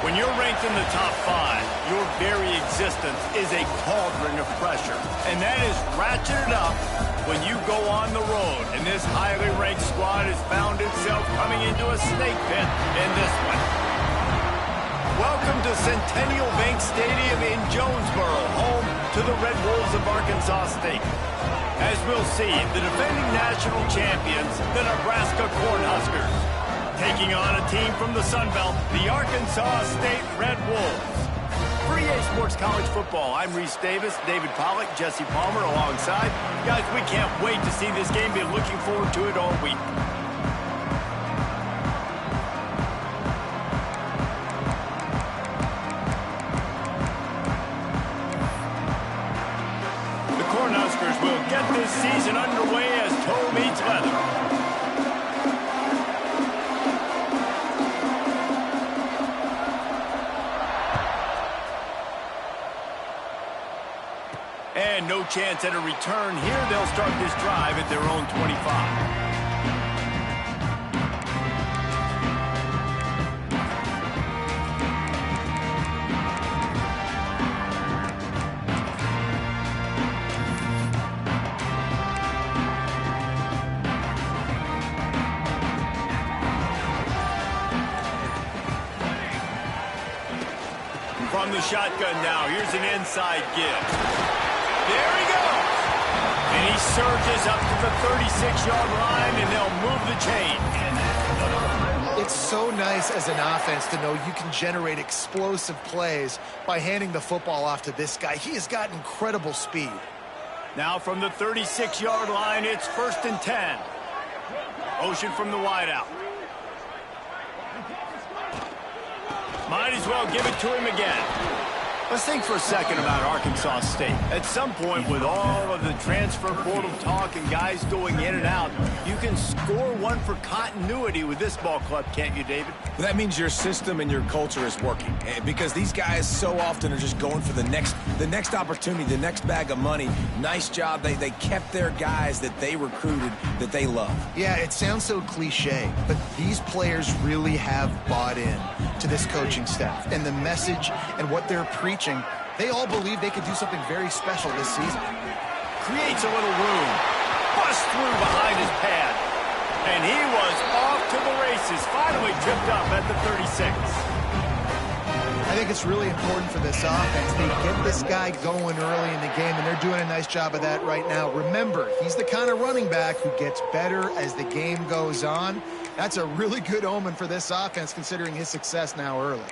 When you're ranked in the top 5, your very existence is a cauldron of pressure. And that is ratcheted up when you go on the road. And this highly ranked squad has found itself coming into a snake pit in this one. Welcome to Centennial Bank Stadium in Jonesboro, home to the Red Wolves of Arkansas State. As we'll see, the defending national champions, the Nebraska Cornhuskers, taking on a team from the Sun Belt, the Arkansas State Red Wolves. For EA Sports College Football, I'm Reese Davis, David Pollack, Jesse Palmer alongside. Guys, we can't wait to see this game. Been looking forward to it all week. The Cornhuskers will get this season underway as toe meets leather. And no chance at a return here. They'll start this drive at their own 25. From the shotgun now, here's an inside give. There he goes. And he surges up to the 36-yard line, and they'll move the chain. It's so nice as an offense to know you can generate explosive plays by handing the football off to this guy. He has got incredible speed. Now from the 36-yard line, it's 1st and 10. Motion from the wideout. Might as well give it to him again. Let's think for a second about Arkansas State. At some point, with all of the transfer portal talk and guys going in and out, you can score one for continuity with this ball club, can't you, David? Well, that means your system and your culture is working, because these guys so often are just going for the next opportunity, the next bag of money. Nice job. They kept their guys that they recruited, that they love. Yeah, it sounds so cliche, but these players really have bought in to this coaching staff and the message and what they're preaching. They all believe they could do something very special this season. Creates a little room. Busts through behind his pad. And he was off to the races. Finally tripped up at the 36. I think it's really important for this offense. They get this guy going early in the game, and they're doing a nice job of that right now. Remember, he's the kind of running back who gets better as the game goes on. That's a really good omen for this offense, considering his success now early.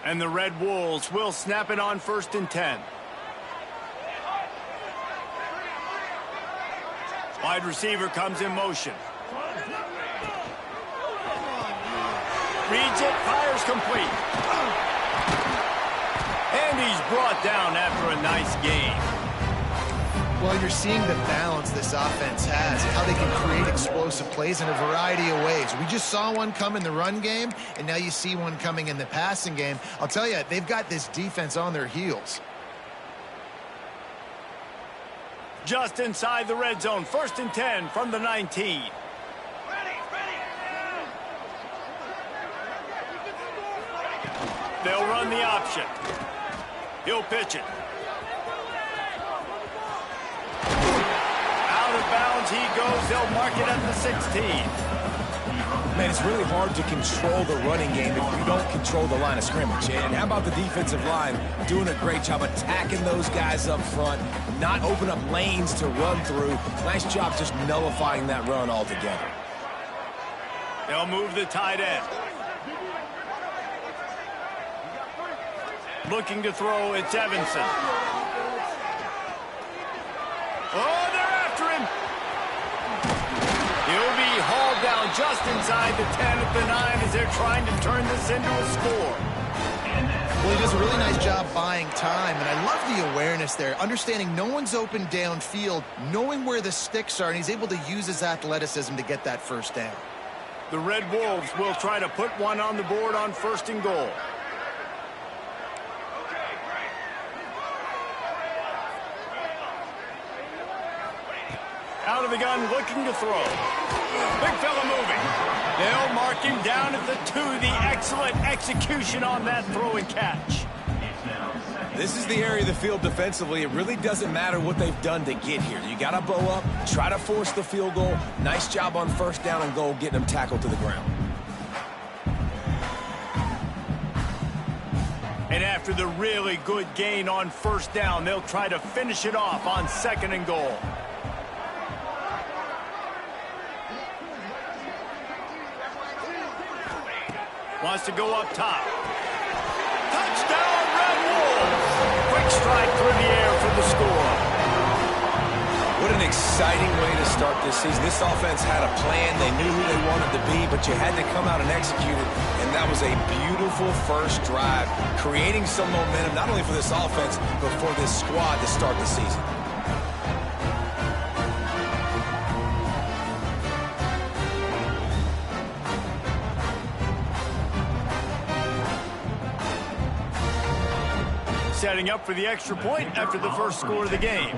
And the Red Wolves will snap it on 1st and 10. Wide receiver comes in motion. Reads it, fires complete. And he's brought down after a nice game. Well, you're seeing the balance this offense has, how they can create explosive plays in a variety of ways. We just saw one come in the run game, and now you see one coming in the passing game. I'll tell you, they've got this defense on their heels. Just inside the red zone, 1st and 10 from the 19. They'll run the option. He'll pitch it. Out of bounds he goes. They'll mark it at the 16. Man, it's really hard to control the running game if you don't control the line of scrimmage. And how about the defensive line doing a great job attacking those guys up front, not open up lanes to run through. Nice job just nullifying that run altogether. They'll move the tight end. Looking to throw, it's Evanson. Oh, they're after him. He'll be hauled down just inside the 10 at the 9 as they're trying to turn this into a score. Well, he does a really nice job buying time, and I love the awareness there, understanding no one's open downfield, knowing where the sticks are, and he's able to use his athleticism to get that first down. The Red Wolves will try to put one on the board on 1st and goal. Out of the gun, looking to throw. Big fella moving. They'll mark him down at the 2. The excellent execution on that throw and catch. This is the area of the field defensively. It really doesn't matter what they've done to get here. You got to bow up, try to force the field goal. Nice job on 1st down and goal, getting them tackled to the ground. And after the really good gain on 1st down, they'll try to finish it off on 2nd and goal. Wants to go up top. Touchdown, Red Wolves! Quick strike through the air for the score. What an exciting way to start this season. This offense had a plan. They knew who they wanted to be, but you had to come out and execute it. And that was a beautiful first drive, creating some momentum, not only for this offense, but for this squad to start the season. Setting up for the extra point after the first score of the game.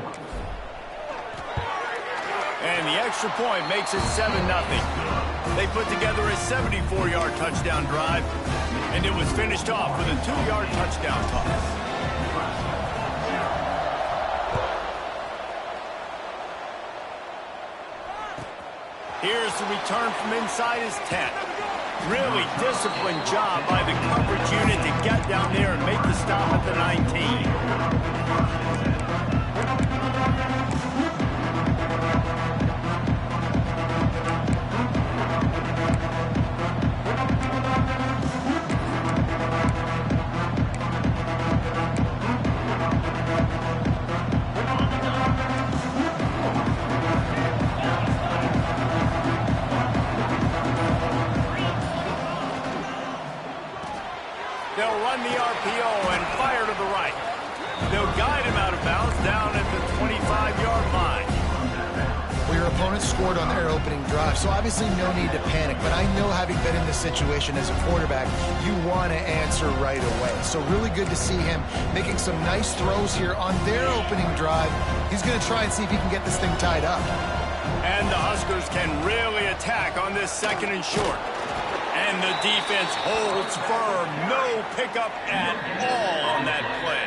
And the extra point makes it 7-0. They put together a 74-yard touchdown drive, and it was finished off with a 2-yard touchdown toss. Here's the return from inside his 10. Really disciplined job by the coverage unit to get down there and make the stop at the 19. They'll run the RPO and fire to the right. They'll guide him out of bounds down at the 25-yard line. Well, your opponent scored on their opening drive, so obviously no need to panic. But I know, having been in this situation as a quarterback, you want to answer right away. So really good to see him making some nice throws here on their opening drive. He's going to try and see if he can get this thing tied up. And the Huskers can really attack on this 2nd and short. And the defense holds firm. No pickup at all on that play.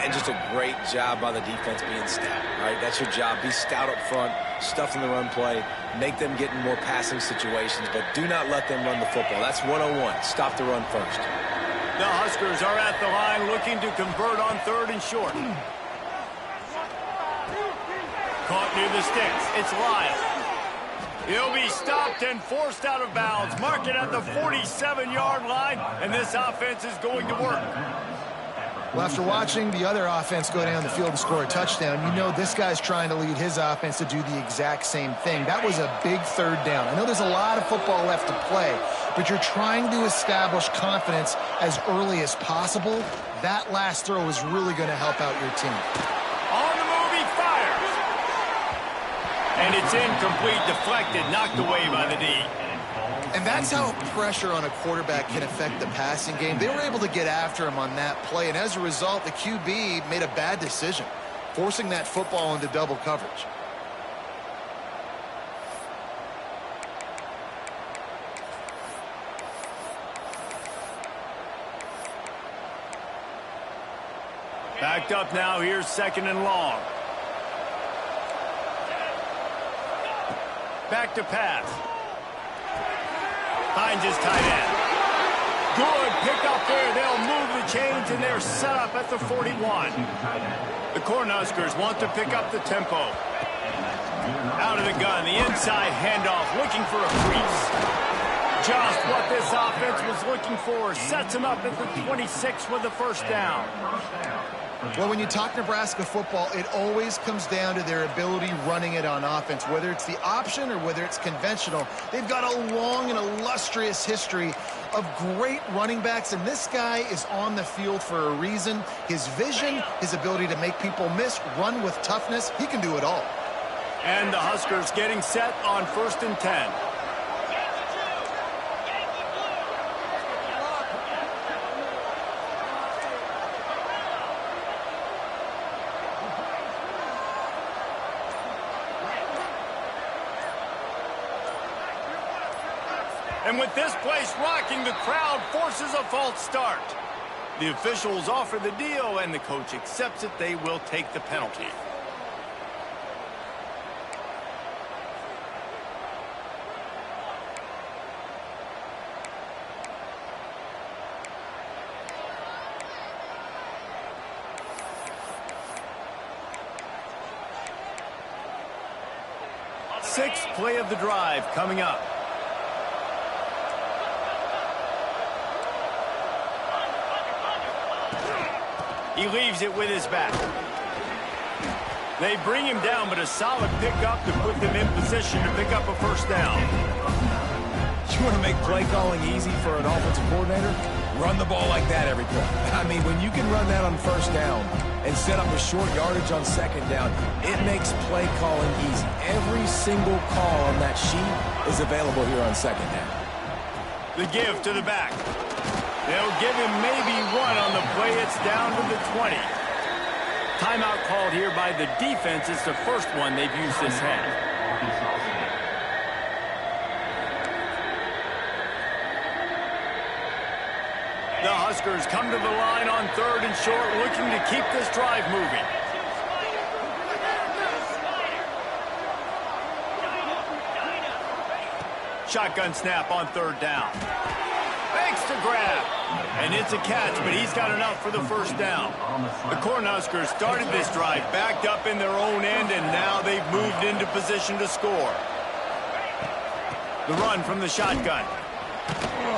And just a great job by the defense being stout. All right, that's your job. Be stout up front, stuff in the run play, make them get in more passing situations, but do not let them run the football. That's 101. Stop the run first. The Huskers are at the line looking to convert on 3rd and short. Caught near the sticks. It's Lyle. He'll be stopped and forced out of bounds. Mark it at the 47-yard line, and this offense is going to work. Well, after watching the other offense go down the field and score a touchdown, you know this guy's trying to lead his offense to do the exact same thing. That was a big 3rd down. I know there's a lot of football left to play, but you're trying to establish confidence as early as possible. That last throw is really going to help out your team. On the move, he fires. And it's incomplete, deflected, knocked away by the D. And that's how pressure on a quarterback can affect the passing game. They were able to get after him on that play, and as a result, the QB made a bad decision, forcing that football into double coverage. Backed up now, here's 2nd and long. Back to pass. Finds his tight end. Good pick up there. They'll move the chains, and they're set up at the 41. The Cornhuskers want to pick up the tempo. Out of the gun, the inside handoff, looking for a crease. Just what this offense was looking for. Sets him up at the 26 with the first down. Well, when you talk Nebraska football, it always comes down to their ability running it on offense, whether it's the option or whether it's conventional. They've got a long and illustrious history of great running backs, and this guy is on the field for a reason. His vision, his ability to make people miss, run with toughness, he can do it all. And the Huskers getting set on 1st and 10. And with this place rocking, the crowd forces a false start. The officials offer the deal, and the coach accepts it. They will take the penalty. Sixth play of the drive coming up. He leaves it with his back. They bring him down, but a solid pickup to put them in position to pick up a first down. You want to make play calling easy for an offensive coordinator? Run the ball like that every play. I mean, when you can run that on first down and set up a short yardage on 2nd down, it makes play calling easy. Every single call on that sheet is available here on 2nd down. The give to the back. They'll give him maybe one on the play. It's down to the 20. Timeout called here by the defense. It's the first one they've used this half. The Huskers come to the line on 3rd and short, looking to keep this drive moving. Shotgun snap on 3rd down. Fakes to grab. And it's a catch, but he's got enough for the first down. The Cornhuskers started this drive backed up in their own end, and now they've moved into position to score. The run from the shotgun.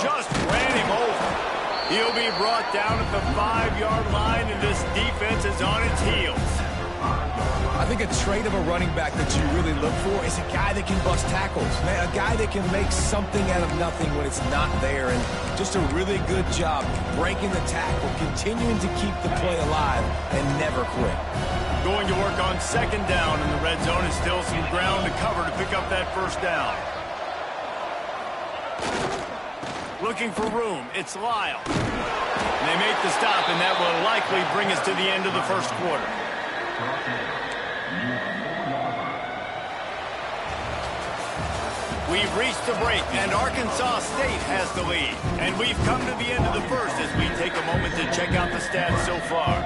Just ran him over. He'll be brought down at the 5-yard line, and this defense is on its heels. I think a trait of a running back that you really look for is a guy that can bust tackles, man, a guy that can make something out of nothing when it's not there, and just a really good job breaking the tackle, continuing to keep the play alive, and never quit. Going to work on 2nd down in the red zone, and still some ground to cover to pick up that first down. Looking for room, it's Lyle. And they make the stop, and that will likely bring us to the end of the first quarter. We've reached the break, and Arkansas State has the lead. And we've come to the end of the first as we take a moment to check out the stats so far.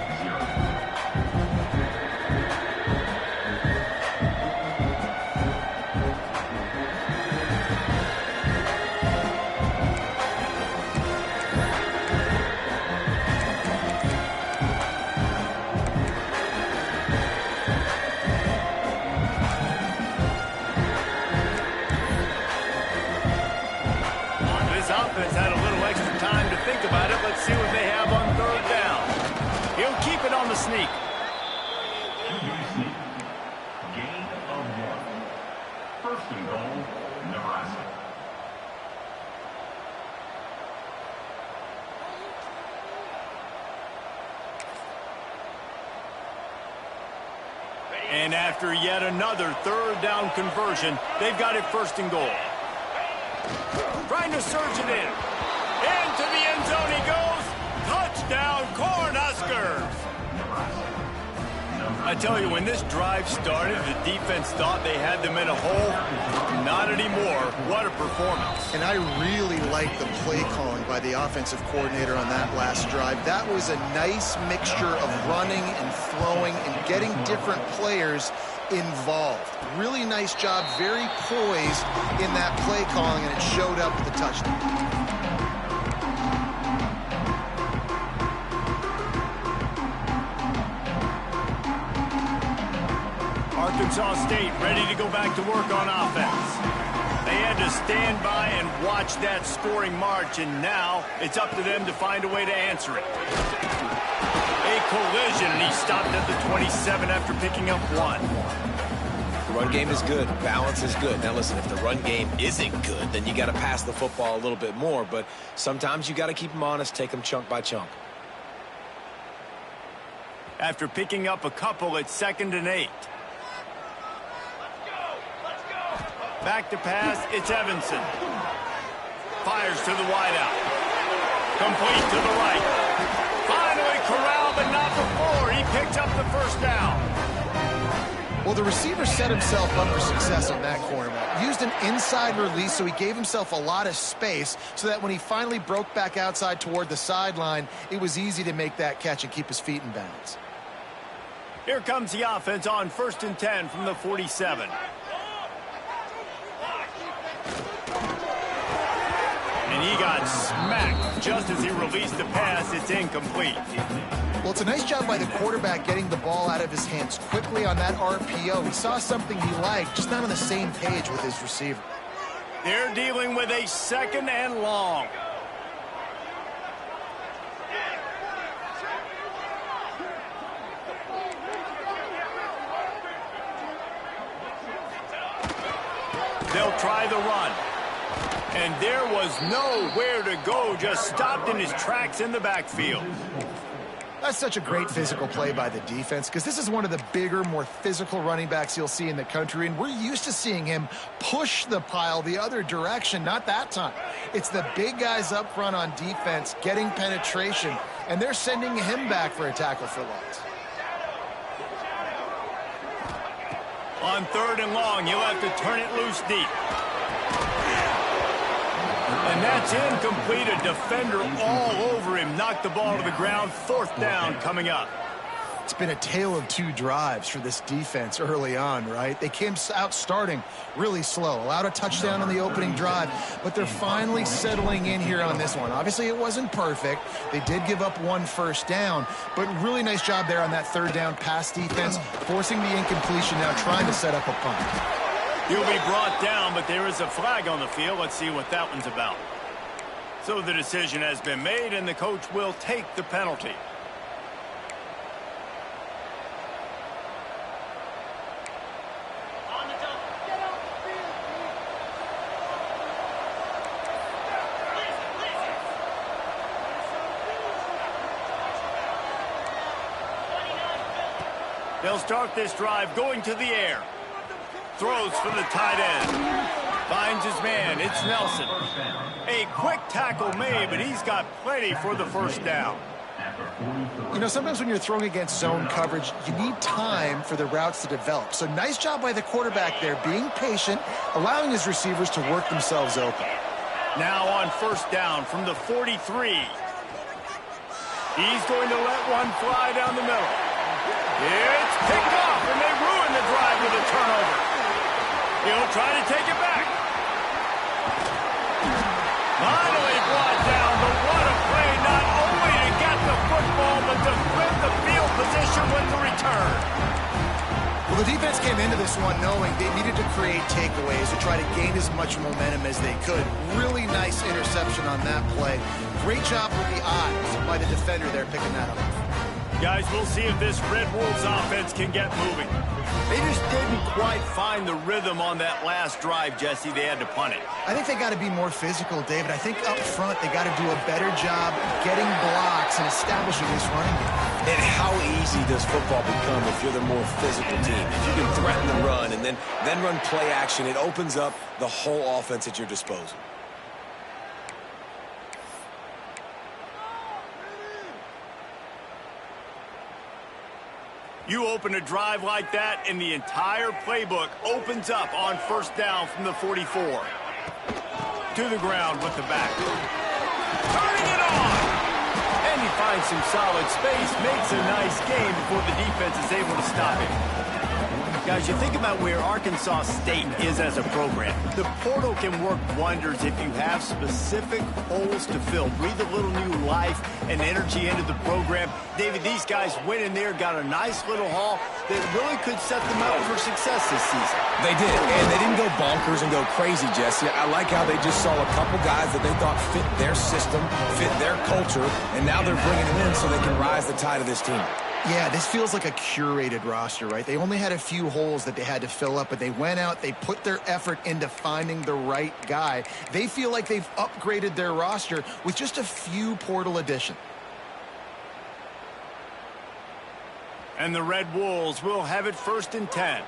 Had a little extra time to think about it. Let's see what they have on 3rd down. He'll keep it on the sneak. Gain of 1. 1st and goal, Nebraska. And after yet another third down conversion, they've got it first and goal. Trying to surge it in. Into the end zone he goes. Touchdown, Cornhuskers. I tell you, when this drive started, the defense thought they had them in a hole. Not anymore. What a performance. And I really like the play calling by the offensive coordinator on that last drive. That was a nice mixture of running and throwing and getting different players involved. Really nice job, very poised in that play calling, and it showed up with the touchdown. Arkansas State ready to go back to work on offense. They had to stand by and watch that scoring march, and now it's up to them to find a way to answer it. A collision, and he stopped at the 27 after picking up one. The run game is good. Balance is good. Now, listen, if the run game isn't good, then you got to pass the football a little bit more, but sometimes you got to keep them honest, take them chunk by chunk. After picking up a couple, it's 2nd and 8. Back to pass, it's Evanson. Fires to the wideout. Complete to the right. Finally corralled, but not before. He picked up the first down. Well, the receiver set himself up for success on that cornerback. Used an inside release, so he gave himself a lot of space so that when he finally broke back outside toward the sideline, it was easy to make that catch and keep his feet in bounds. Here comes the offense on 1st and 10 from the 47. And he got smacked just as he released the pass. It's incomplete. Well, it's a nice job by the quarterback getting the ball out of his hands quickly on that RPO. He saw something he liked, just not on the same page with his receiver. They're dealing with a 2nd and long. They'll try the run. And there was nowhere to go, just stopped in his tracks in the backfield. That's such a great physical play by the defense, because this is one of the bigger, more physical running backs you'll see in the country, and we're used to seeing him push the pile the other direction. Not that time. It's the big guys up front on defense getting penetration, and they're sending him back for a tackle for loss. On 3rd and long, you'll have to turn it loose deep. And that's incomplete. A defender all over him. Knocked the ball to the ground. 4th down coming up. It's been a tale of 2 drives for this defense early on, right? They came out starting really slow. Allowed a touchdown on the opening drive, but they're finally settling in here on this one. Obviously, it wasn't perfect. They did give up 1 first down, but really nice job there on that 3rd down pass defense, forcing the incompletion, now trying to set up a punt. He'll be brought down, but there is a flag on the field. Let's see what that one's about. So the decision has been made, and the coach will take the penalty. They'll start this drive going to the air. Throws for the tight end. Finds his man. It's Nelson. A quick tackle made, but he's got plenty for the first down. You know, sometimes when you're throwing against zone coverage, you need time for the routes to develop. So nice job by the quarterback there, being patient, allowing his receivers to work themselves open. Now on 1st down from the 43. He's going to let one fly down the middle. It's picked off, and they ruin the drive with a turnover. He'll try to take it back. Finally brought down, but what a play, not only to get the football, but to flip the field position with the return. Well, the defense came into this one knowing they needed to create takeaways to try to gain as much momentum as they could. Really nice interception on that play. Great job with the eyes by the defender there picking that up. Guys, we'll see if this Red Wolves offense can get moving. They just didn't quite find the rhythm on that last drive, Jesse. They had to punt it. I think they got to be more physical, David. I think up front they got to do a better job getting blocks and establishing this running game. And how easy does football become if you're the more physical team? If you can threaten the run and then run play action, it opens up the whole offense at your disposal. You open a drive like that, and the entire playbook opens up on first down from the 44. To the ground with the back. Turning it on! And he finds some solid space, makes a nice gain before the defense is able to stop him. Guys, you think about where Arkansas State is as a program. The portal can work wonders if you have specific holes to fill. Breathe a little new life and energy into the program. David, these guys went in there, got a nice little haul that really could set them up for success this season. They did, and they didn't go bonkers and go crazy, Jesse. I like how they just saw a couple guys that they thought fit their system, fit their culture, and now they're bringing them in so they can rise the tide of this team. Yeah, this feels like a curated roster, right? They only had a few holes that they had to fill up, but they went out, they put their effort into finding the right guy. They feel like they've upgraded their roster with just a few portal additions. And the Red Wolves will have it 1st and 10.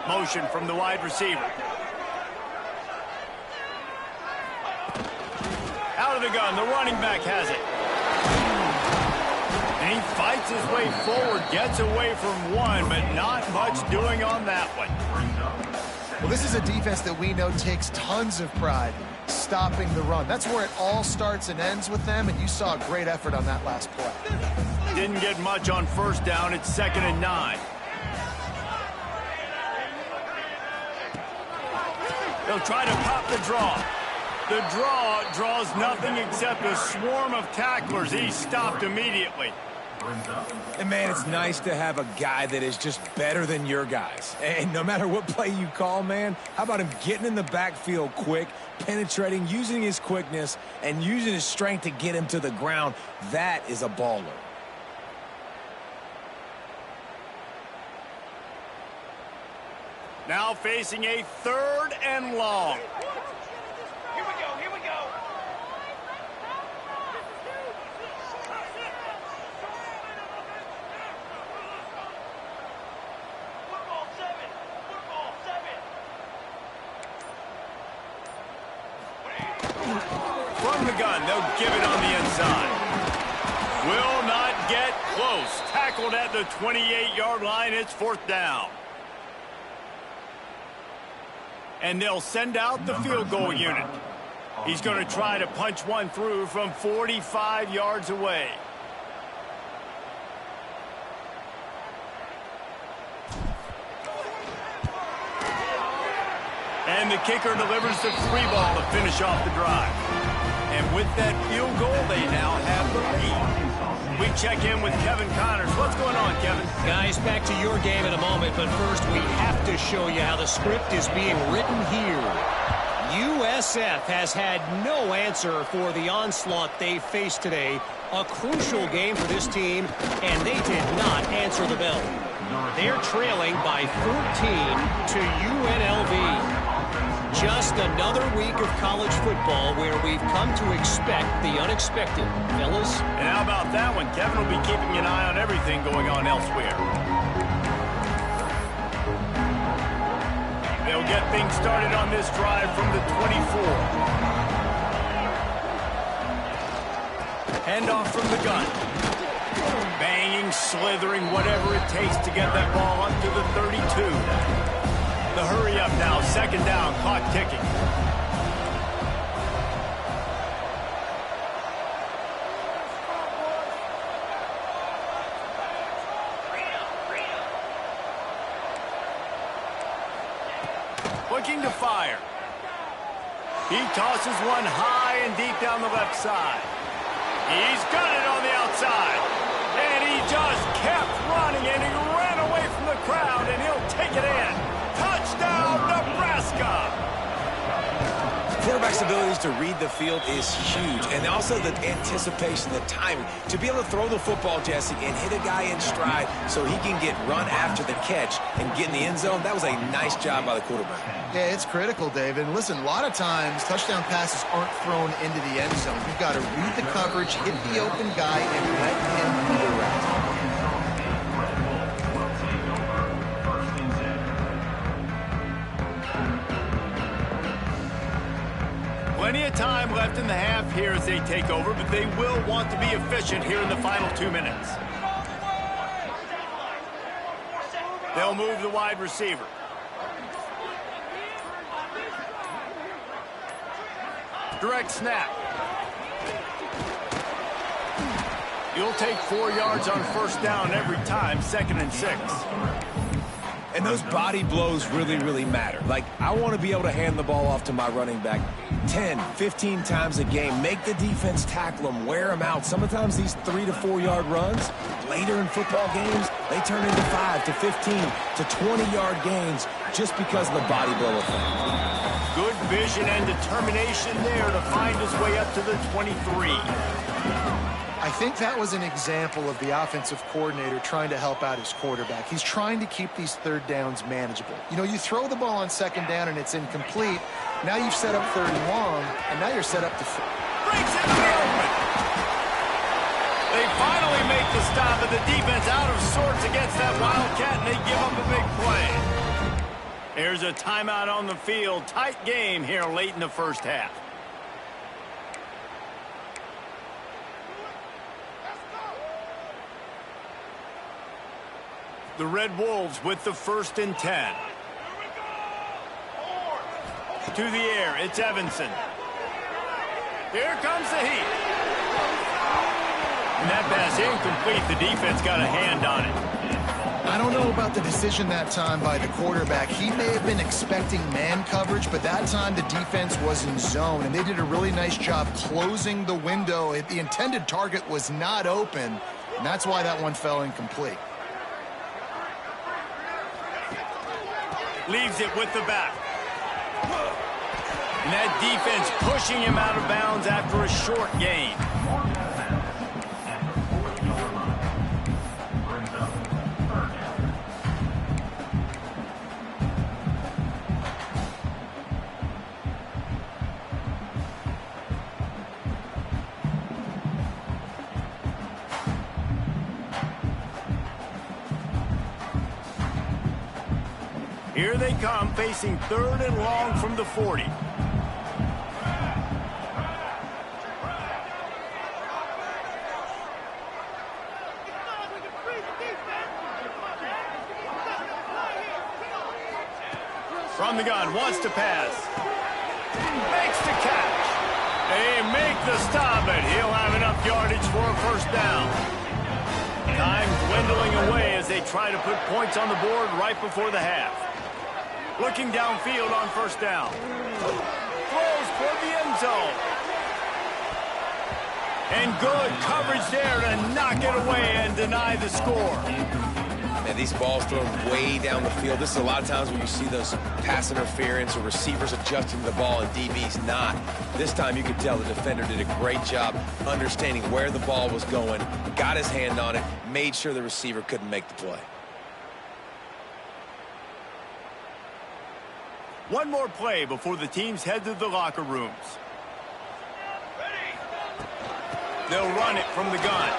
Motion from the wide receiver. Out of the gun, the running back has it. And he fights his way forward, gets away from one, but not much doing on that one. Well, this is a defense that we know takes tons of pride stopping the run. That's where it all starts and ends with them, and you saw a great effort on that last play. Didn't get much on first down. It's 2nd and 9. They'll try to pop the draw. The draw draws nothing except a swarm of tacklers. He's stopped immediately. And, man, it's nice to have a guy that is just better than your guys. And no matter what play you call, man, how about him getting in the backfield quick, penetrating, using his quickness, and using his strength to get him to the ground? That is a baller. Now facing a 3rd and long. Here we go. Football 7. From the gun, they'll give it on the inside. Will not get close. Tackled at the 28-yard line. It's 4th down. And they'll send out the field goal unit. He's going to try to punch one through from 45 yards away. And the kicker delivers the free ball to finish off the drive. And with that field goal, they now have the lead. We check in with Kevin Connors. What's going on, Kevin? Guys, back to your game in a moment, but first we have to show you how the script is being written here. USF has had no answer for the onslaught they faced today. A crucial game for this team, and they did not answer the bell. They're trailing by 14 to UNLV. Just another week of college football where we've come to expect the unexpected, fellas. And how about that one? Kevin will be keeping an eye on everything going on elsewhere. They'll get things started on this drive from the 24. Handoff from the gun. Banging, slithering, whatever it takes to get that ball up to the 32. The hurry up now, 2nd down, clock ticking. Looking to fire. He tosses one high and deep down the left side. He's got it on the outside. And he just kept running, and he ran away from the crowd, and he'll take it in. Touchdown, Nebraska! Quarterback's abilities to read the field is huge, and also the anticipation, the timing. To be able to throw the football, Jesse, and hit a guy in stride so he can get run after the catch and get in the end zone, that was a nice job by the quarterback. Yeah, it's critical, David. And listen, a lot of times touchdown passes aren't thrown into the end zone. You've got to read the coverage, hit the open guy, and let him do the rest. Plenty of time left in the half here as they take over, but they will want to be efficient here in the final 2 minutes. They'll move the wide receiver. Direct snap. You'll take 4 yards on first down every time, 2nd and 6. And those body blows really, really matter. Like, I want to be able to hand the ball off to my running back 10, 15 times a game. Make the defense tackle them, wear them out. Sometimes these 3 to 4 yard runs, later in football games, they turn into 5 to 15 to 20-yard gains just because of the body blow effect. Good vision and determination there to find his way up to the 23. I think that was an example of the offensive coordinator trying to help out his quarterback. He's trying to keep these third downs manageable. You know, you throw the ball on 2nd down and it's incomplete. Now you've set up 3rd and long, and now you're set up to... Breaks it open. They finally make the stop, and the defense out of sorts against that Wildcat, and they give up a big play. There's a timeout on the field. Tight game here late in the first half. The Red Wolves with the 1st and 10. To the air, it's Evanson. Here comes the heat. And that pass incomplete. The defense got a hand on it. I don't know about the decision that time by the quarterback. He may have been expecting man coverage, but that time the defense was in zone, and they did a really nice job closing the window. The intended target was not open, and that's why that one fell incomplete. Leaves it with the back. And that defense pushing him out of bounds after a short gain. Here they come, facing 3rd and long from the 40. From the gun, wants to pass. Makes the catch. They make the stop, and he'll have enough yardage for a first down. Time dwindling away as they try to put points on the board right before the half. Looking downfield on first down. Throws for the end zone. And good coverage there to knock it away and deny the score. And these balls thrown way down the field. This is a lot of times when you see those pass interference or receivers adjusting to the ball and DBs not. This time you could tell the defender did a great job understanding where the ball was going, got his hand on it, made sure the receiver couldn't make the play. One more play before the teams head to the locker rooms. They'll run it from the gun.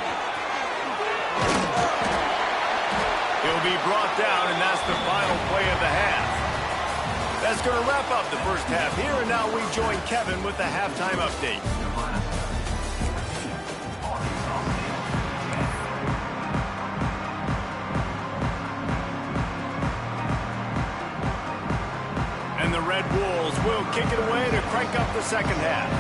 He'll be brought down, and that's the final play of the half. That's going to wrap up the first half here, and now we join Kevin with the halftime update. And the Red Wolves will kick it away to crank up the second half.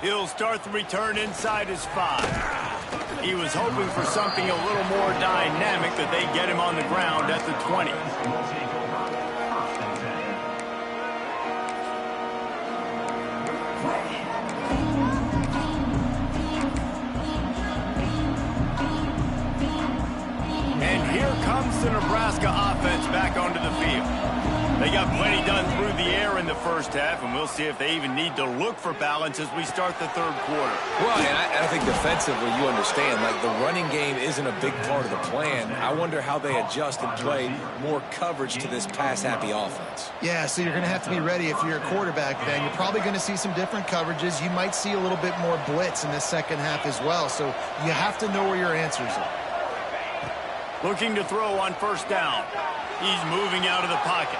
He'll start the return inside his 5. He was hoping for something a little more dynamic, that they get him on the ground at the 20. And here comes the Nebraska offense back onto the field. got plenty done through the air in the first half, and we'll see if they even need to look for balance as we start the third quarter. Well, and I think defensively, you understand, like the running game isn't a big part of the plan. I wonder how they adjust and play more coverage to this pass-happy offense. Yeah, so you're going to have to be ready if you're a quarterback, Ben. You're probably going to see some different coverages. You might see a little bit more blitz in the second half as well, so you have to know where your answers are. Looking to throw on first down. He's moving out of the pocket.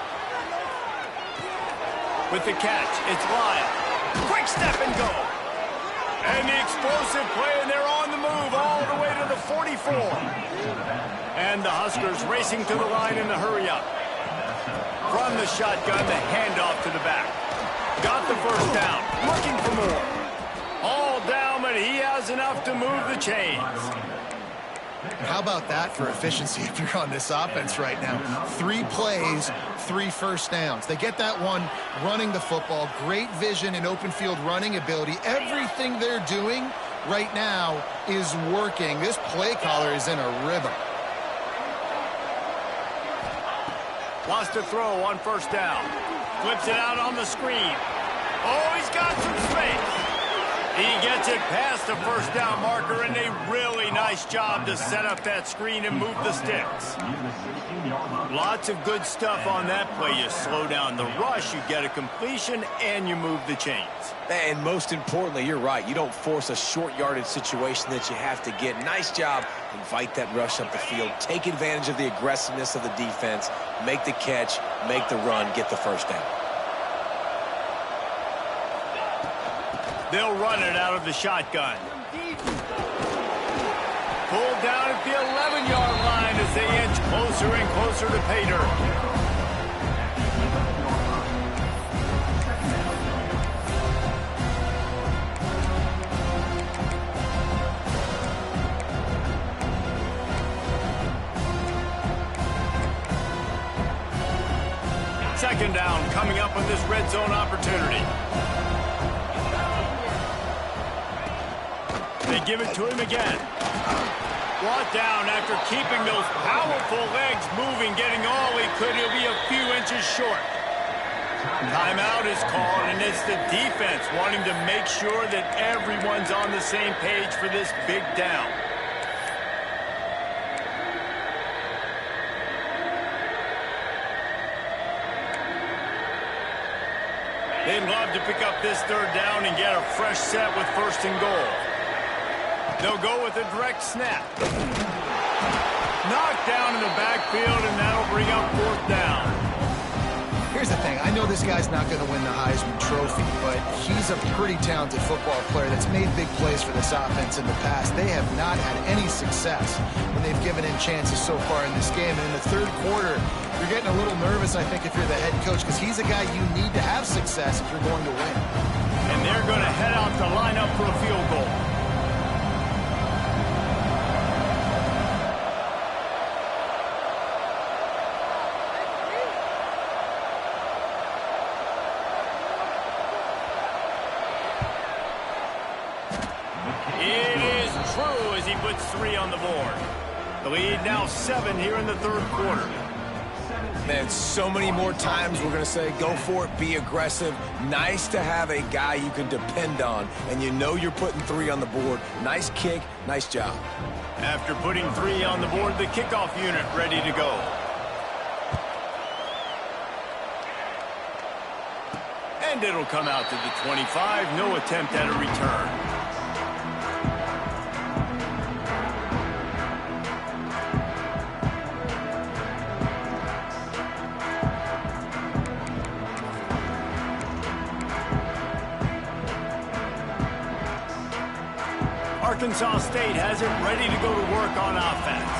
With the catch, it's Lyle. Quick step and go. And the explosive play, and they're on the move all the way to the 44. And the Huskers racing to the line in the hurry-up. From the shotgun, the handoff to the back. Got the first down. Looking for more. All down, but he has enough to move the chains. How about that for efficiency if you're on this offense right now? 3 plays, 3 first downs. They get that one running the football, great vision and open field running ability. Everything they're doing right now is working. This play caller is in a rhythm. Wants to throw on first down. Flips it out on the screen. Oh, he's got some space. He gets it past the first down marker, and a really nice job to set up that screen and move the sticks. Lots of good stuff on that play. You slow down the rush, you get a completion, and you move the chains. And most importantly, you're right. You don't force a short yardage situation that you have to get. Nice job. Invite that rush up the field. Take advantage of the aggressiveness of the defense. Make the catch, make the run, get the first down. They'll run it out of the shotgun. Pulled down at the 11-yard line as they inch closer and closer to pay dirt. Second down coming up on this red zone opportunity. They give it to him again. Brought down after keeping those powerful legs moving, getting all he could. He'll be a few inches short. Timeout is called, and it's the defense wanting to make sure that everyone's on the same page for this big down. They'd love to pick up this third down and get a fresh set with first and goal. They'll go with a direct snap. Knocked down in the backfield, and that'll bring up fourth down. Here's the thing. I know this guy's not going to win the Heisman Trophy, but he's a pretty talented football player that's made big plays for this offense in the past. They have not had any success when they've given him chances so far in this game. And in the third quarter, you're getting a little nervous, I think, if you're the head coach, because he's a guy you need to have success if you're going to win. And they're going to head out to line up for a field goal. It is true as he puts 3 on the board. The lead now 7 here in the third quarter. Man, so many more times we're going to say, go for it, be aggressive. Nice to have a guy you can depend on, and you know you're putting 3 on the board. Nice kick, nice job. After putting 3 on the board, the kickoff unit ready to go. And it'll come out to the 25. No attempt at a return. Arkansas State has it ready to go to work on offense.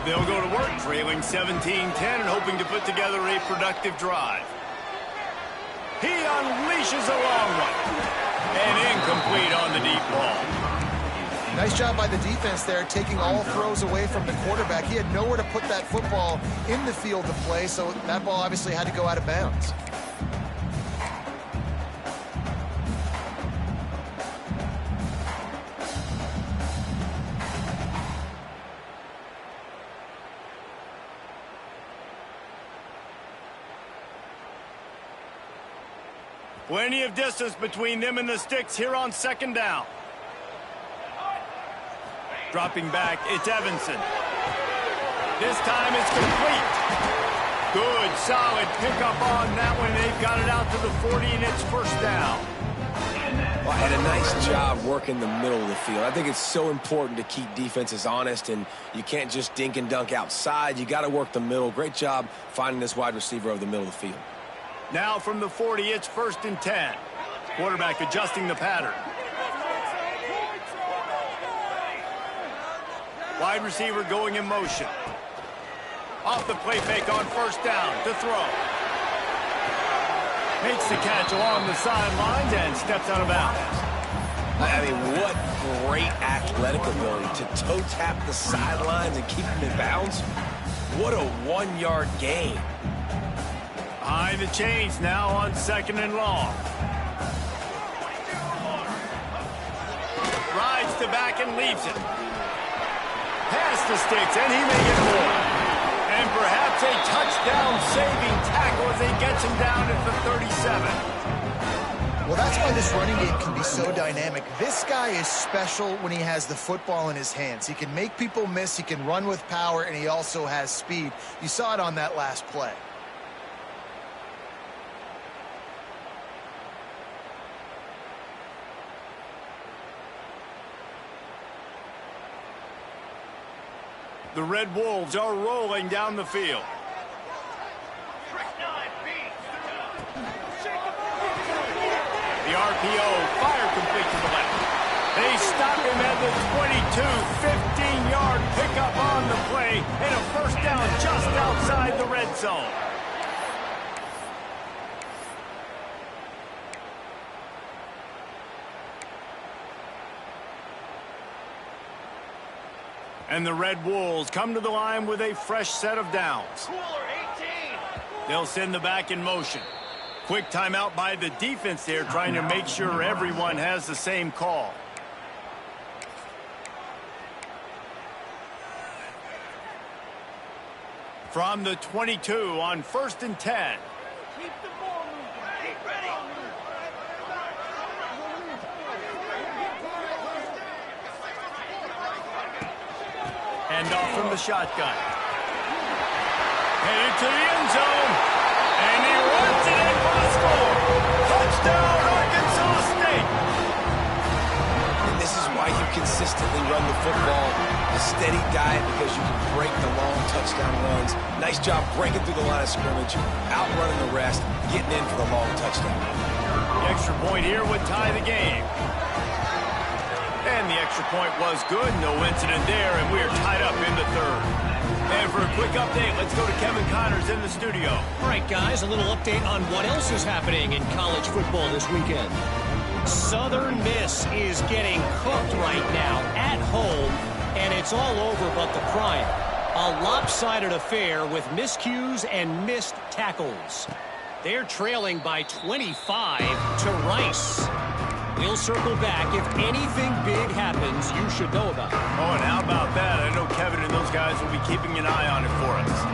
They'll go to work trailing 17-10 and hoping to put together a productive drive. He unleashes a long one. And incomplete on the deep ball. Nice job by the defense there, taking all throws away from the quarterback. He had nowhere to put that football in the field of play, so that ball obviously had to go out of bounds. Plenty of distance between them and the sticks here on second down. Dropping back, it's Evanson. This time it's complete. Good, solid pickup on that one. They've got it out to the 40, and it's first down. Well, and a nice job working the middle of the field. I think it's so important to keep defenses honest, and you can't just dink and dunk outside. You got to work the middle. Great job finding this wide receiver over the middle of the field. Now from the 40, it's 1st and 10. Quarterback adjusting the pattern. Wide receiver going in motion. Off the play fake on first down to throw. Makes the catch along the sidelines and steps out of bounds. I mean, what great athletic ability to toe tap the sidelines and keep them in bounds. What a 1-yard gain. Behind the chains now on 2nd and long. Rides the back and leaves it. Past the sticks, and he may get more. And perhaps a touchdown-saving tackle as he gets him down at the 37. Well, that's why this running game can be so dynamic. This guy is special when he has the football in his hands. He can make people miss, he can run with power, and he also has speed. You saw it on that last play. The Red Wolves are rolling down the field. The RPO, fire complete to the left. They stop him at the 22, 15-yard pickup on the play, and a first down just outside the red zone. And the Red Wolves come to the line with a fresh set of downs. They'll send the back in motion. Quick timeout by the defense there, trying to make sure everyone has the same call. From the 22 on 1st and 10. Keep the ball moving. Keep ready. Hand off from the shotgun. Headed to the end zone. And he runs it in for the score. Touchdown, Arkansas State. And this is why you consistently run the football. A steady diet because you can break the long touchdown runs. Nice job breaking through the line of scrimmage, outrunning the rest, getting in for the long touchdown. The extra point here would tie the game. And the extra point was good. No incident there, and we're tied up in the 3rd. And for a quick update, let's go to Kevin Connors in the studio. All right, guys, a little update on what else is happening in college football this weekend. Southern Miss is getting cooked right now at home, and it's all over but the crying. A lopsided affair with miscues and missed tackles. They're trailing by 25 to Rice. We'll circle back. If anything big happens, you should know about it. Oh, and how about that? I know Kevin and those guys will be keeping an eye on it for us.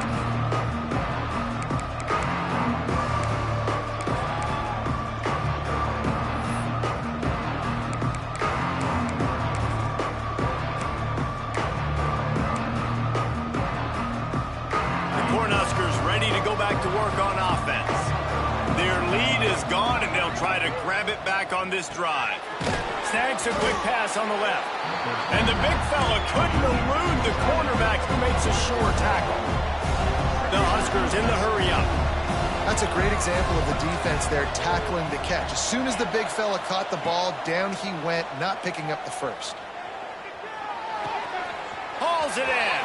The Cornhuskers ready to go back to work on offense. Their lead is gone, and they'll try to grab it back on this drive. Snags a quick pass on the left. And the big fella couldn't elude the cornerback who makes a sure tackle. The Huskers in the hurry-up. That's a great example of the defense there tackling the catch. As soon as the big fella caught the ball, down he went, not picking up the first. Hauls it in.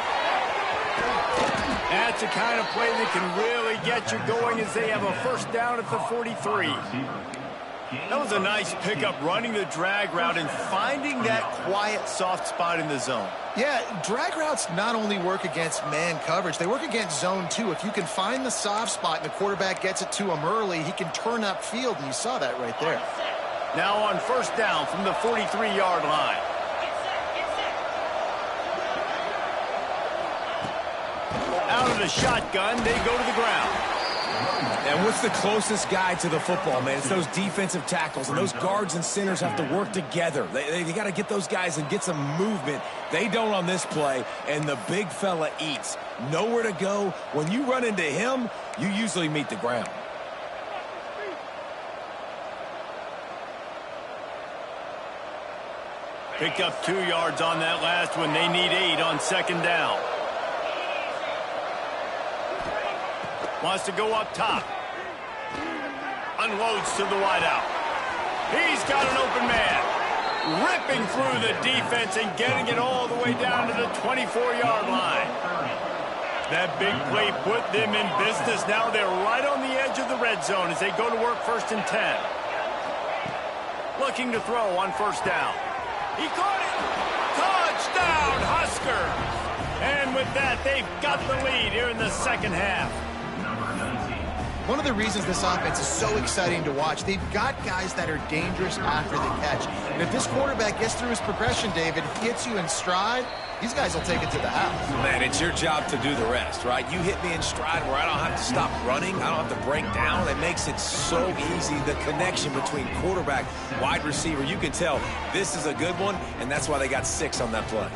That's the kind of play that can really get you going as they have a first down at the 43. That was a nice pickup, running the drag route and finding that quiet, soft spot in the zone. Yeah, drag routes not only work against man coverage, they work against zone too. If you can find the soft spot and the quarterback gets it to him early, he can turn upfield, and you saw that right there. Now on first down from the 43-yard line. Out of the shotgun, they go to the ground. And what's the closest guy to the football, man? It's those defensive tackles, and those guards and centers have to work together. They got to get those guys and get some movement. They don't on this play, and the big fella eats. Nowhere to go. When you run into him, you usually meet the ground. Picked up 2 yards on that last one. They need 8 on second down. Wants to go up top. Unloads to the wideout. He's got an open man. Ripping through the defense and getting it all the way down to the 24-yard line. That big play put them in business. Now they're right on the edge of the red zone as they go to work 1st and 10. Looking to throw on 1st down. He caught it. Touchdown, Huskers. And with that, they've got the lead here in the second half. One of the reasons this offense is so exciting to watch, they've got guys that are dangerous after the catch. And if this quarterback gets through his progression, David, gets you in stride, these guys will take it to the house. Man, it's your job to do the rest, right? You hit me in stride where I don't have to stop running. I don't have to break down. It makes it so easy. The connection between quarterback, wide receiver, you can tell this is a good one, and that's why they got 6 on that play.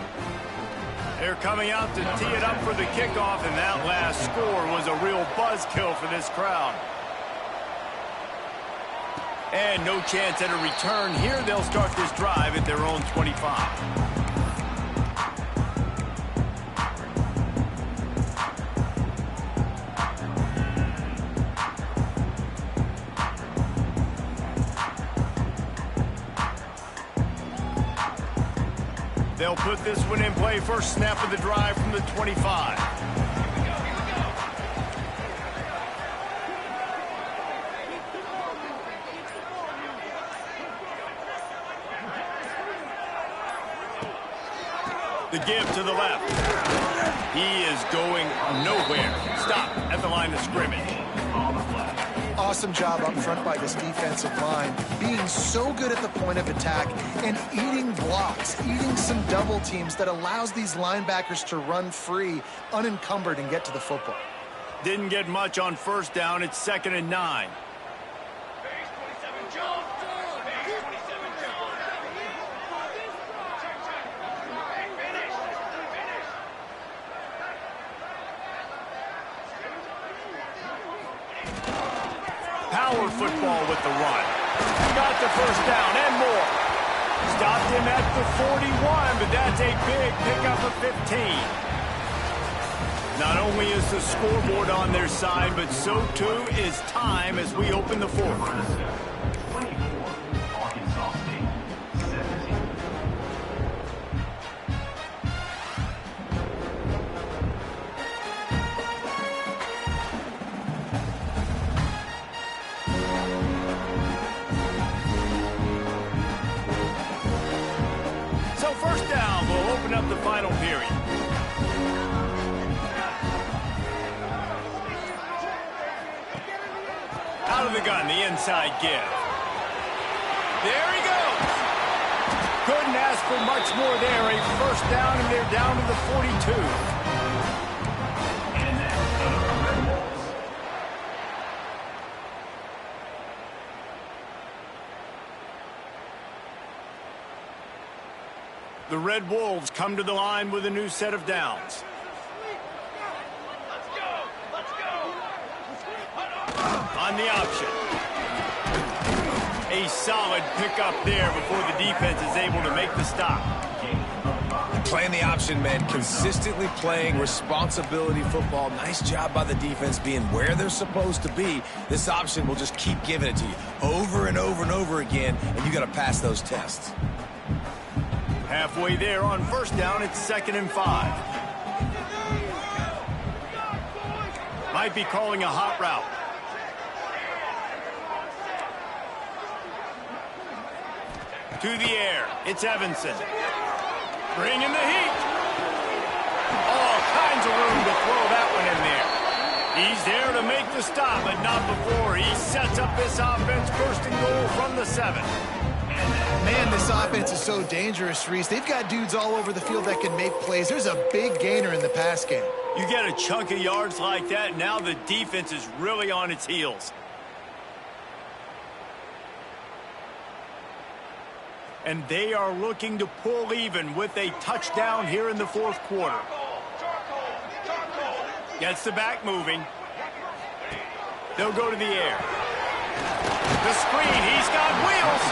They're coming out to tee it up for the kickoff, and that last score was a real buzzkill for this crowd. And no chance at a return here. They'll start this drive at their own 25. They'll put this one in play. First snap of the drive from the 25. The give to the left. He is going nowhere. Stop at the line of scrimmage. Awesome job up front by this defensive line, being so good at the point of attack and eating blocks, eating some double teams that allows these linebackers to run free, unencumbered, and get to the football. Didn't get much on 1st down. It's 2nd and 9. Power football with the run. Got the 1st down and more. Stopped him at the 41, but that's a big pickup of 15. Not only is the scoreboard on their side, but so too is time as we open the 4th. Up the final period. Out of the gun, the inside give. There he goes. Couldn't ask for much more there. A 1st down, and they're down to the 42. The Red Wolves come to the line with a new set of downs. On the option. A solid pickup there before the defense is able to make the stop. Playing the option, man. Consistently playing responsibility football. Nice job by the defense being where they're supposed to be. This option will just keep giving it to you over and over and over again, and you got to pass those tests. Halfway there on 1st down, it's 2nd and 5. Might be calling a hot route. To the air, it's Evanson. Bringing the heat. All kinds of room to throw that one in there. He's there to make the stop, but not before. He sets up this offense 1st and goal from the 7. Man, this offense is so dangerous, Reese. They've got dudes all over the field that can make plays. There's a big gainer in the pass game. You get a chunk of yards like that, now the defense is really on its heels. And they are looking to pull even with a touchdown here in the fourth quarter. Gets the back moving. They'll go to the air. The screen, he's got wheels.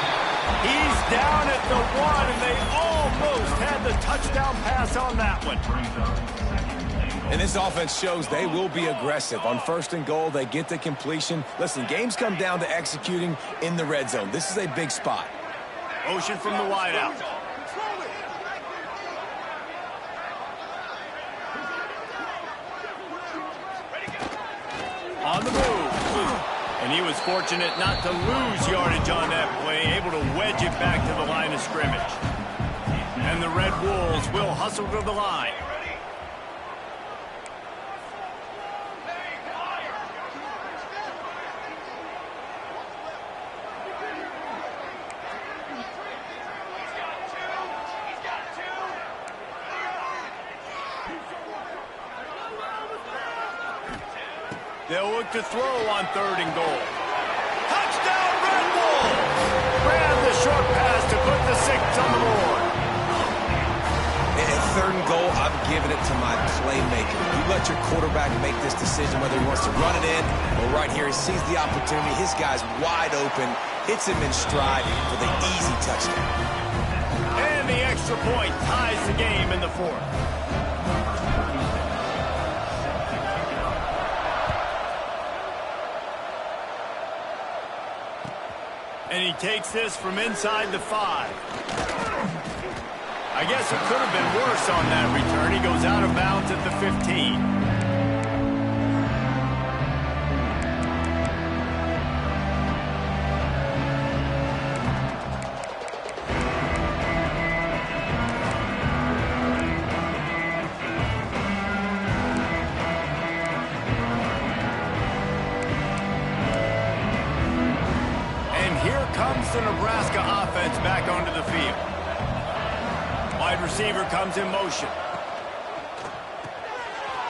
He's down at the 1, and they almost had the touchdown pass on that one. And this offense shows they will be aggressive. On 1st and goal, they get the completion. Listen, games come down to executing in the red zone. This is a big spot. Motion from the wideout. On the move. And he was fortunate not to lose yardage on that play, able to wedge it back to the line of scrimmage. And the Red Wolves will hustle to the line. They'll look to throw on 3rd and goal. Touchdown, Red Wolves! Grab the short pass to put the 6 on the board. At 3rd and goal, I'm giving it to my playmaker. You let your quarterback make this decision whether he wants to run it in or right here. He sees the opportunity. His guy's wide open, hits him in stride for the easy touchdown. And the extra point ties the game in the 4th. And he takes this from inside the 5. I guess it could have been worse on that return. He goes out of bounds at the 15. The Nebraska offense back onto the field. Wide receiver comes in motion.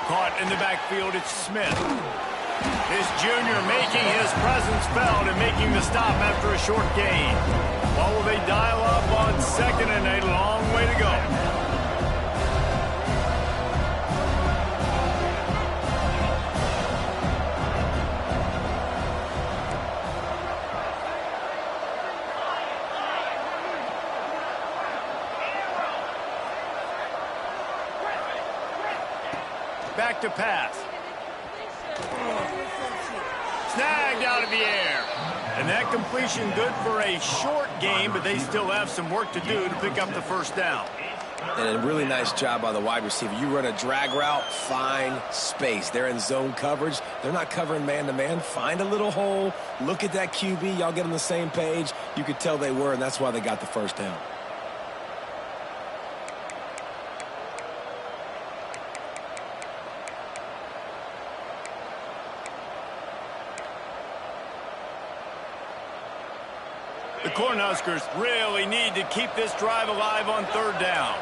Caught in the backfield, it's Smith. This junior making his presence felt and making the stop after a short gain. What will they dial up on 2nd and a long way to go? Back to pass. Snagged out of the air. And that completion good for a short game, but they still have some work to do to pick up the 1st down. And a really nice job by the wide receiver. You run a drag route, find space. They're in zone coverage. They're not covering man-to-man. Find a little hole. Look at that QB. Y'all get on the same page. You could tell they were, and that's why they got the 1st down. The Cornhuskers really need to keep this drive alive on 3rd down.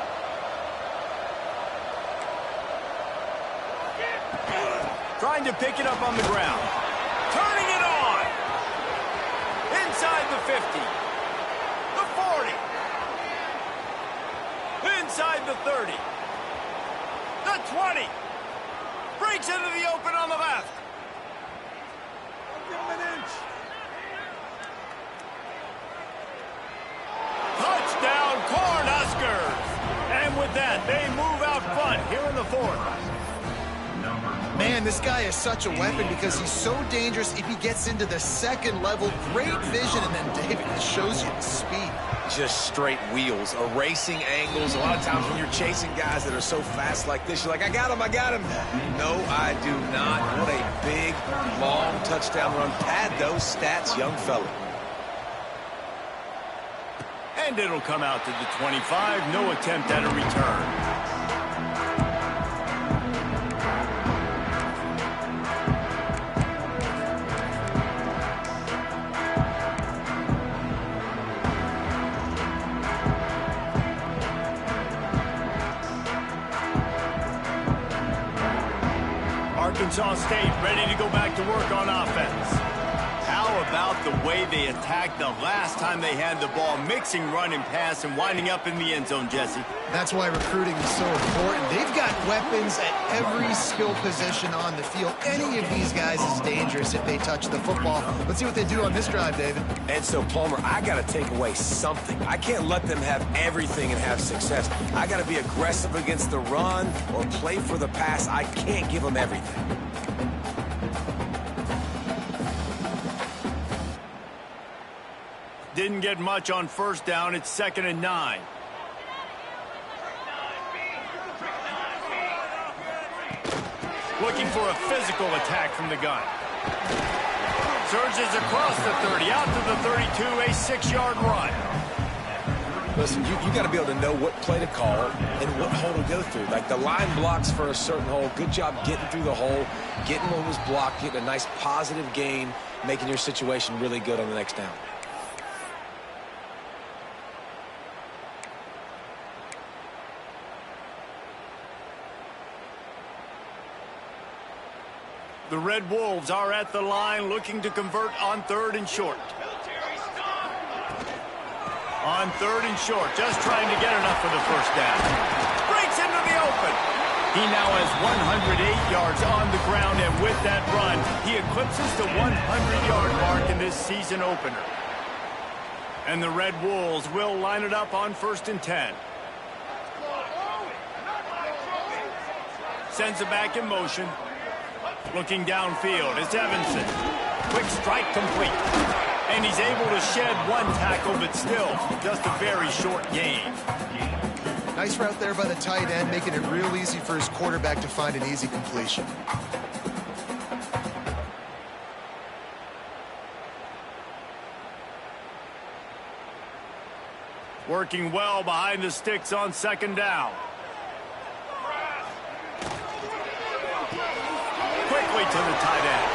Trying to pick it up on the ground. Turning it on. Inside the 50. The 40. Inside the 30. The 20. Breaks into the open on the left. Give him an inch. Touchdown, Cornhuskers! And with that, they move out front here in the 4th. Man, this guy is such a weapon because he's so dangerous if he gets into the 2nd level. Great vision, and then David shows you the speed. Just straight wheels, erasing angles. A lot of times when you're chasing guys that are so fast like this, you're like, I got him, I got him. No, I do not. What a big, long touchdown run. Pad those stats, young fella. And it'll come out to the 25. No attempt at a return. Arkansas State ready to go back to work on offense. How about the way they attacked the last time they had the ball, mixing run and pass and winding up in the end zone, Jesse? That's why recruiting is so important. They've got weapons at every skill position on the field. Any of these guys is dangerous if they touch the football. Let's see what they do on this drive, David. And so, Palmer, I got to take away something. I can't let them have everything and have success. I got to be aggressive against the run or play for the pass. I can't give them everything. Didn't get much on first down. It's 2nd and 9. Looking for a physical attack from the gun. Surges across the 30, out to the 32, a 6-yard run. Listen, you got to be able to know what play to call and what hole to go through. Like the line blocks for a certain hole. Good job getting through the hole, getting what was blocked, getting a nice positive gain, making your situation really good on the next down. The Red Wolves are at the line looking to convert on 3rd and short. On 3rd and short, just trying to get enough for the first down. Breaks into the open. He now has 108 yards on the ground, and with that run, he eclipses the 100-yard mark in this season opener. And the Red Wolves will line it up on 1st and 10. Sends it back in motion. Looking downfield, it's Evanson. Quick strike complete. And he's able to shed one tackle, but still just a very short gain. Nice route there by the tight end, making it real easy for his quarterback to find an easy completion. Working well behind the sticks on 2nd down. Quickly to the tight end.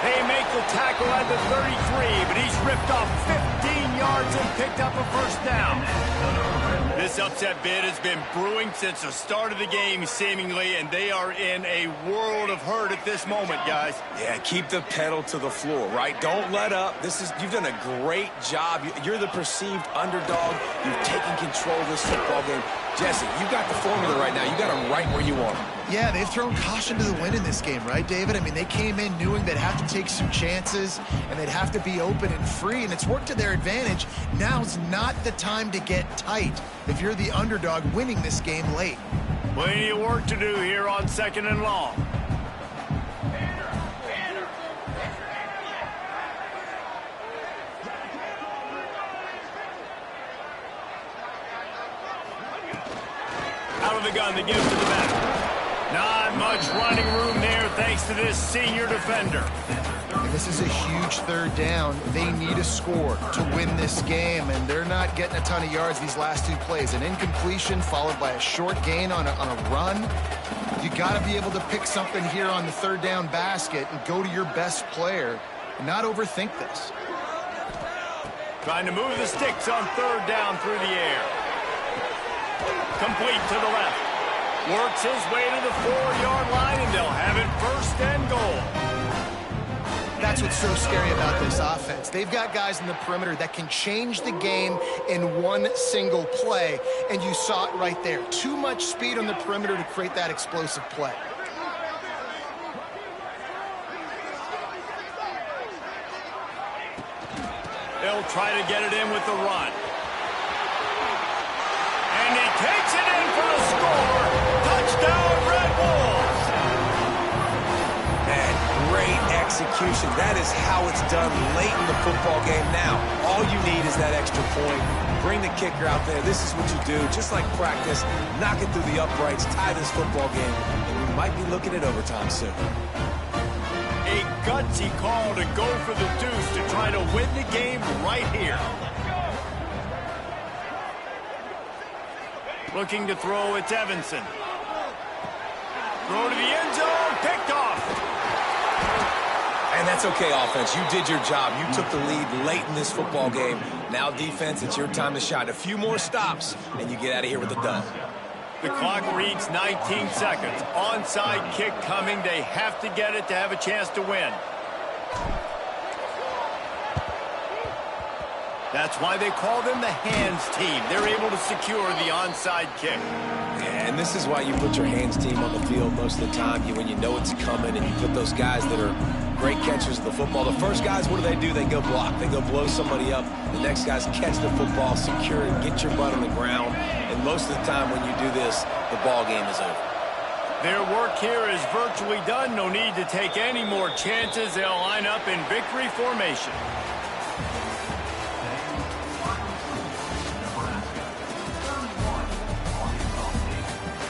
They make the tackle at the 33, but he's ripped off 15 yards and picked up a first down. This upset bid has been brewing since the start of the game, seemingly, and they are in a world of hurt at this moment, guys. Yeah, keep the pedal to the floor, right? Don't let up. You've done a great job. You're the perceived underdog. You've taken control of this football game. Jesse, you got the formula right now. You got them right where you want them. Yeah, they've thrown caution to the wind in this game, right, David? I mean, they came in knowing they'd have to take some chances and they'd have to be open and free, and it's worked to their advantage. Now's not the time to get tight if you're the underdog winning this game late. Plenty of work to do here on 2nd and long. Out of the gun, they give it to the back. Not much running room there thanks to this senior defender. And this is a huge 3rd down. They need a score to win this game, and they're not getting a ton of yards these last 2 plays. An incompletion followed by a short gain on a run. You got to be able to pick something here on the 3rd down basket and go to your best player and not overthink this. Trying to move the sticks on 3rd down through the air. Complete to the left. Works his way to the 4-yard line, and they'll have it 1st and goal. That's what's so scary about this offense. They've got guys in the perimeter that can change the game in one single play, and you saw it right there. Too much speed on the perimeter to create that explosive play. They'll try to get it in with the run. And he takes it in for the score. Touchdown, Red Wolves. Man, great execution. That is how it's done late in the football game. Now, all you need is that extra point. Bring the kicker out there. This is what you do. Just like practice, knock it through the uprights, tie this football game, and we might be looking at overtime soon. A gutsy call to go for the deuce to try to win the game right here. Looking to throw, it's Evanson. Throw to the end zone, picked off. And that's okay, offense. You did your job. You took the lead late in this football game. Now, defense, it's your time to shine. A few more stops, and you get out of here with a dub. The clock reads 19 seconds. Onside kick coming. They have to get it to have a chance to win. That's why they call them the hands team. They're able to secure the onside kick. And this is why you put your hands team on the field most of the time. When you know it's coming and you put those guys that are great catchers of the football. The first guys, what do? They go block. They go blow somebody up. The next guys catch the football, secure it, get your butt on the ground. And most of the time when you do this, the ball game is over. Their work here is virtually done. No need to take any more chances. They'll line up in victory formation.